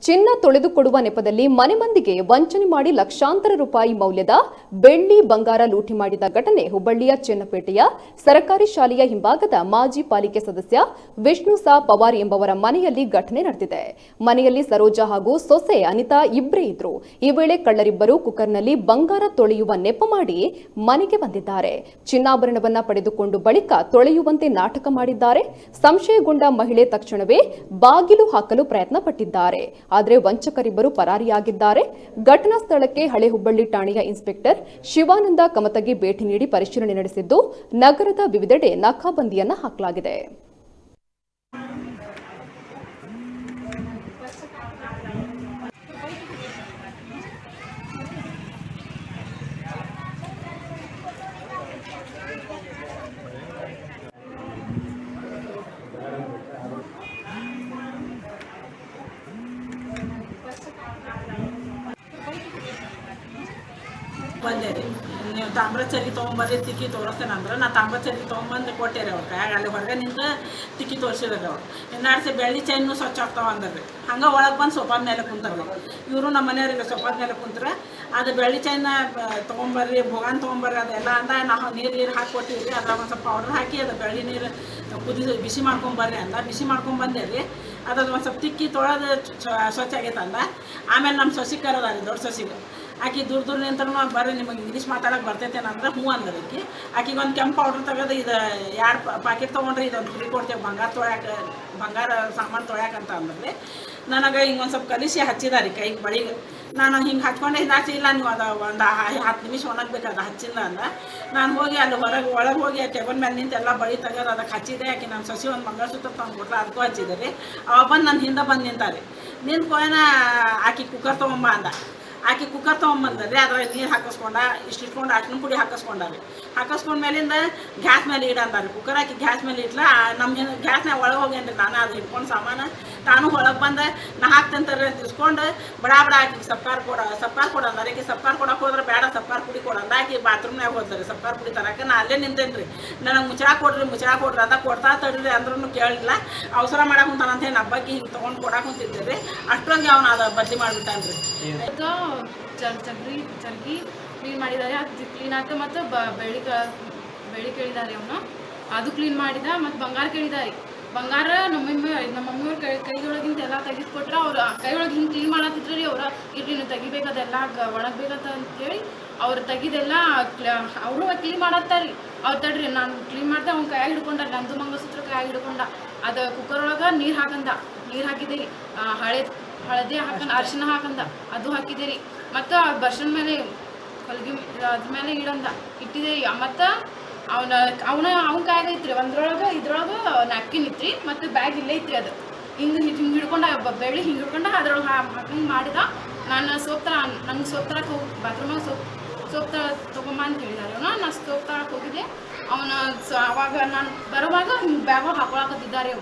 ಚಿನ್ನ ತೊಳೆದುಕೊಡುವ ನೆಪದಲ್ಲಿ ಮನೆ ಮಂದಿಗೆ ವಂಚನೆ ಮಾಡಿ ಲಕ್ಷಾಂತರ ರೂಪಾಯಿ ಮೌಲ್ಯದ ಬೆಳ್ಳಿ ಬಂಗಾರ ಲೂಟಿ ಮಾಡಿದ ಘಟನೆ ಹುಬ್ಬಳ್ಳಿಯ ಚೆನ್ನಪೇಟೆಯ ಸರ್ಕಾರಿ ಶಾಲೆಯ ಹಿಂಭಾಗದ ಮಾಜಿ ಪಾಲಿಕೆ ಸದಸ್ಯ ವಿಷ್ಣು ಸಾ ಪವಾರ್ ಎಂಬವರ ಮನೆಯಲ್ಲಿ ಘಟನೆ ನಡೆದಿದೆ. ಮನೆಯಲ್ಲಿ ಸರೋಜಾ ಹಾಗೂ ಸೊಸೆ ಅನಿತಾ ಇಬ್ಬರೇ ಇದ್ರು. ಈ ವೇಳೆ ಕಳ್ಳರಿಬ್ಬರು ಕುಕ್ಕರ್ನಲ್ಲಿ ಬಂಗಾರ ತೊಳೆಯುವ ನೆಪ ಮಾಡಿ ಮನೆಗೆ ಬಂದಿದ್ದಾರೆ. ಚಿನ್ನಾಭರಣವನ್ನ ಪಡೆದುಕೊಂಡು ಬಳಿಕ ತೊಳೆಯುವಂತೆ ನಾಟಕ ಮಾಡಿದ್ದಾರೆ. ಸಂಶಯಗೊಂಡ ಮಹಿಳೆ ತಕ್ಷಣವೇ ಬಾಗಿಲು ಹಾಕಲು ಪ್ರಯತ್ನ ಪಟ್ಟಿದ್ದಾರೆ. ಆದರೆ ವಂಚಕರಿಬ್ಬರು ಪರಾರಿಯಾಗಿದ್ದಾರೆ. ಘಟನಾ ಸ್ಥಳಕ್ಕೆ ಹಳೆ ಹುಬ್ಬಳ್ಳಿ ಠಾಣೆಯ ಇನ್ಸ್ಪೆಕ್ಟರ್ ಶಿವಾನಂದ ಕಮತಗಿ ಭೇಟಿ ನೀಡಿ ಪರಿಶೀಲನೆ ನಡೆಸಿದ್ದು, ನಗರದ ವಿವಿಧೆಡೆ ನಾಕಾಬಂದಿಯನ್ನ ಹಾಕಲಾಗಿದೆ. ಬಂದೆ ರೀ ನೀವು ತಾಮ್ರ ಚರ್ಗಿ ತೊಗೊಂಬರ್ರಿ ತಿಕ್ಕಿ ತೋರಿಸ್ತೇನೆ ಅಂದ್ರೆ ನಾ ತಾಮ್ರ ಚರ್ಗಿ ತೊಗೊಂಬಂದು ಕೊಟ್ಟೆ ರೀ ಅವ್ರ ಕೈಯಾಗ. ಅಲ್ಲಿ ಹೊರಗೆ ನಿಂತು ತಿಕ್ಕಿ ತೋರಿಸಿದ್ರಿ ಅವ್ರು. ಇನ್ನಾಡ್ಸಿ ಬೆಳ್ಳಿ ಚೈನು ಸ್ವಚ್ಛ ಆಗ್ತಾವ ಅಂದ್ರಿ. ಹಂಗೆ ಒಳಗೆ ಬಂದು ಸೋಫಾದ ಮೇಲೆ ಕುಂತಾರ್ರಿ. ಇವರು ನಮ್ಮ ಮನೆಯವ್ರಿಗೆ ಸೋಫಾದ ಮೇಲೆ ಕುಂತ್ರೆ ಅದು ಬೆಳ್ಳಿ ಚೈನ ತೊಗೊಂಬರ್ರಿ, ಭೋಗಾನ್ ತೊಗೊಂಬರ್ರಿ ಅದೆಲ್ಲ ಅಂದ. ನಾವು ನೀರು ಹಾಕಿ ಕೊಟ್ಟಿವಿ ರೀ. ಅದ್ರಾಗ ಒಂದು ಸ್ವಲ್ಪ ಪೌಡ್ರ್ ಹಾಕಿ ಅದು ಬೆಳ್ಳಿ ನೀರು ಬಿಸಿ ಮಾಡ್ಕೊಂಬರ್ರಿ ಅಂದ. ಬಿಸಿ ಮಾಡ್ಕೊಂಬಂದೆ ರೀ. ಅದ್ರದ್ದು ಒಂದು ಸ್ವಲ್ಪ ತಿಕ್ಕಿ ತೊಳೆದು ಸ್ವಚ್ಛ ಆಗೈತೆ ಅಂದ. ಆಮೇಲೆ ನಮ್ಮ ಸೊಸಿ ಕರೆದಾರಿ, ದೊಡ್ಡ ಸೊಸಿಗೆ. ಆಕೆ ದೂರ ನಿಂತರೂ ಬರ್ರಿ ನಿಮಗೆ ಇಂಗ್ಲೀಷ್ ಮಾತಾಡೋಕೆ ಬರ್ತೈತೇನೆ ಅಂದ್ರೆ ಹ್ಞೂ ಅಂದ್ರಿ. ಆಕೆಗೆ ಒಂದು ಕೆಂಪು ಪೌಡ್ರ್ ತೆಗೆದು ಇದು 2 ಪ್ಯಾಕೆಟ್ ತೊಗೊಂಡ್ರಿ, ಇದೊಂದು ಫ್ರೀ ಕೊಡ್ತೇವೆ ಬಂಗಾರ ಸಾಮಾನು ತೊಳ್ಯಾಕಂತ ಅಂದ್ರಿ. ನನಗೆ ಹಿಂಗೊಂದು ಸ್ವಲ್ಪ ಕಲಿಸಿ ಹಚ್ಚಿದಾರಿ ಕೈಗೆ ಬಳಿಗೆ. ನಾನು ಹಿಂಗೆ ಹಚ್ಕೊಂಡೆ ಹಿಂದಾಚೆ ಇಲ್ಲ ನೀವು ಅದು ಒಂದು 10 ನಿಮಿಷ ಒಣಗಬೇಕಾದ ಹಚ್ಚಿಲ್ಲ ಅಂದ. ನಾನು ಹೋಗಿ ಅಲ್ಲಿ ಒಳಗೆ ಹೋಗಿ ಆ ಟೇಬಲ್ ಮೇಲೆ ನಿಂತು ಎಲ್ಲ ಬಳಿ ತೆಗೆದು ಅದಕ್ಕೆ ಹಚ್ಚಿದೆ. ಆಕೆ ನನ್ನ ಸೊಸಿ ಒಂದು ಮಂಗಳಸೂತ್ರ ತಂದು ಕೊಟ್ಟರೆ ಅದಕ್ಕೂ ಹಚ್ಚಿದೆ ರೀ. ಅವಾಗ ಬಂದು ನನ್ನ ಹಿಂದೆ ಬಂದು ನಿಂತಾರೆ. ನಿಂತು ಕೊಯ್ನ ಆಕೆ ಕುಕ್ಕರ್ ತೊಗೊಂಬ ಅಂದ. ಆಕೆ ಕುಕ್ಕರ್ ತೊಗೊಂಬಂದ್ರಿ. ಅದ್ರಾಗ ನೀರು ಹಾಕಿಸ್ಕೊಂಡ ಇಷ್ಟಿಟ್ಕೊಂಡು ಅರ್ಶಿನ ಪುಡಿ ಹಾಕಿಸ್ಕೊಂಡಾರಿ. ಹಾಕಿಸ್ಕೊಂಡ ಮೇಲಿಂದ ಗ್ಯಾಸ್ ಮೇಲೆ ಇಡಂದಾರಿ. ಕುಕ್ಕರ್ ಹಾಕಿ ಗ್ಯಾಸ್ ಮೇಲೆ ಇಟ್ಲ. ನಮ್ಮ ಗ್ಯಾಸ್ನಾಗ ಒಳಗೆ ಹೋಗ್ಯಾನ್ರಿ. ನಾನು ಅದು ಹಿಡ್ಕೊಂಡು ಸಾಮಾನು ನಾನು ಒಳಗೆ ಬಂದೆ. ನಾ ಹಾಕ್ತಂತಾರೆ ಅಂತ ಇಸ್ಕೊಂಡು ಬಡ ಆಕಿಗೆ ಸಪ್ಪಾರು ಕೊಡ ಅಂದಾರೆ. ಆಕೆ ಸಪ್ಪಾರು ಕೊಡಕ್ಕೆ ಹೋದ್ರೆ ಬೇಡ ಸಪ್ಪಾರು ಪುಡಿ ಕೊಡಂದ. ಆಕೆ ಬಾತ್ರೂಮ್ನಾಗ ಹೋದ್ರಿ ಸಪ್ಪಾರು ಪುಡಿ ತರಕ್ಕೆ. ನಾ ಅಲ್ಲೇ ನಿಂತೇನೆ ರೀ. ನನಗೆ ಮುಚ್ಚಳ ಕೊಡ್ರಿ ಅಂತ ಕೊಡ್ತಾ ತಡ್ರಿ ಅಂದ್ರೂ ಕೇಳಿಲ್ಲ. ಅವಸರ ಮಾಡಕ್ಕೆ ಕುಂತಾನಂತ ಹೇಳಿ ಹಬ್ಬಕ್ಕೆ ಹಿಂಗೆ ತೊಗೊಂಡು ಕೊಡಕ್ಕೆ ಕುಂತಿದ್ದೆ ರೀ. ಅಷ್ಟೊಂದು ಅವನು ಅದು ಬದಲಿ ಮಾಡಿಬಿಟ್ಟಾನ ರೀ. ಚರ್ಗಿ ಕ್ಲೀನ್ ಮಾಡಿದ್ದಾರೆ. ಅದು ಕ್ಲೀನ್ ಆಯ್ತು. ಮತ್ತು ಬೆಳ್ಳಿ ಕೇಳಿದ್ದಾರೆ ಅವನು, ಅದು ಕ್ಲೀನ್ ಮಾಡಿದ. ಮತ್ತು ಬಂಗಾರ ಕೇಳಿದ್ದಾರೆ. ಬಂಗಾರ ನಮ್ಮ ಮಮ್ಮಿಯವ್ರ ಕೈಯೊಳಗಿಂತ ಎಲ್ಲ ತೆಗೆದುಕೊಟ್ರೆ ಅವ್ರು ಕೈಯೊಳಗೆ ಹಿಂಗೆ ಕ್ಲೀನ್ ಮಾಡತ್ತಿದ್ರು ರೀ. ಅವ್ರು ಇರ್ರಿ ನೀವು ತೆಗಿಬೇಕದೆಲ್ಲ ಒಣಗಬೇಕಂತ ಅಂತೇಳಿ ಅವ್ರು ತೆಗಿದೆಲ್ಲ ಅವರು ಕ್ಲೀನ್ ಮಾಡತ್ತಾರ ರೀ. ಅವ್ರು ತಡ್ರಿ ನಾನು ಕ್ಲೀನ್ ಮಾಡ್ದೆ. ಅವ್ನು ಕೈಯಾಗ ಹಿಡ್ಕೊಂಡ, ನಂದು ಮಂಗಸೂತ್ರ ಕೈಯಾಗ ಹಿಡ್ಕೊಂಡ. ಅದು ಕುಕ್ಕರ್ ಒಳಗೆ ನೀರು ಹಾಕಿದೆ ರೀ. ಹಳದಿ ಹಾಕಂದ, ಅರಿಶಿನ ಹಾಕಂದ, ಅದು ಹಾಕಿದೆ ರೀ. ಮತ್ತು ಬರ್ಷನ್ ಮೇಲೆ ಹೊಲಿಗೆ ಅದ್ರ ಮೇಲೆ ಇಟ್ಟಿದೆ ರೀ. ಮತ್ತು ಅವನ ಕೈಯಾಗ ಐತ್ರಿ. ಇದ್ರೊಳಗೆ ನ್ಯಾಪ್ಕಿನ್ ಇತ್ರಿ. ಮತ್ತು ಬ್ಯಾಗ್ ಇಲ್ಲೇ ಐತ್ರಿ. ಅದು ಹಿಂಗೆ ಹಿಡ್ಕೊಂಡ, ಬೆಳ್ಳಿ ಹಿಂಗೆ ಹಿಡ್ಕೊಂಡ ಅದ್ರೊಳಗೆ ಹಾಕಂಗೆ ಮಾಡಿದ. ನಾನು ನಂಗೆ ಸೋಪ್ ತರಕ್ಕೆ ಹೋಗಿ ಬಾತ್ರೂಮಾಗ ಸೋಪ್ ತೊಗೊಂಬ ಅಂತ ಹೇಳಿದಾರೆ ಅವನು. ನಾನು ಸೋಪ್ ತರಕ್ಕೆ ಹೋಗಿದ್ದೆ. ಅವಾಗ ನಾನು ಬರುವಾಗ ಹಿಂಗೆ ಬ್ಯಾಗ ಹಾಕೊಳಕತ್ತಿದ್ದಾರೆ ಅವನು.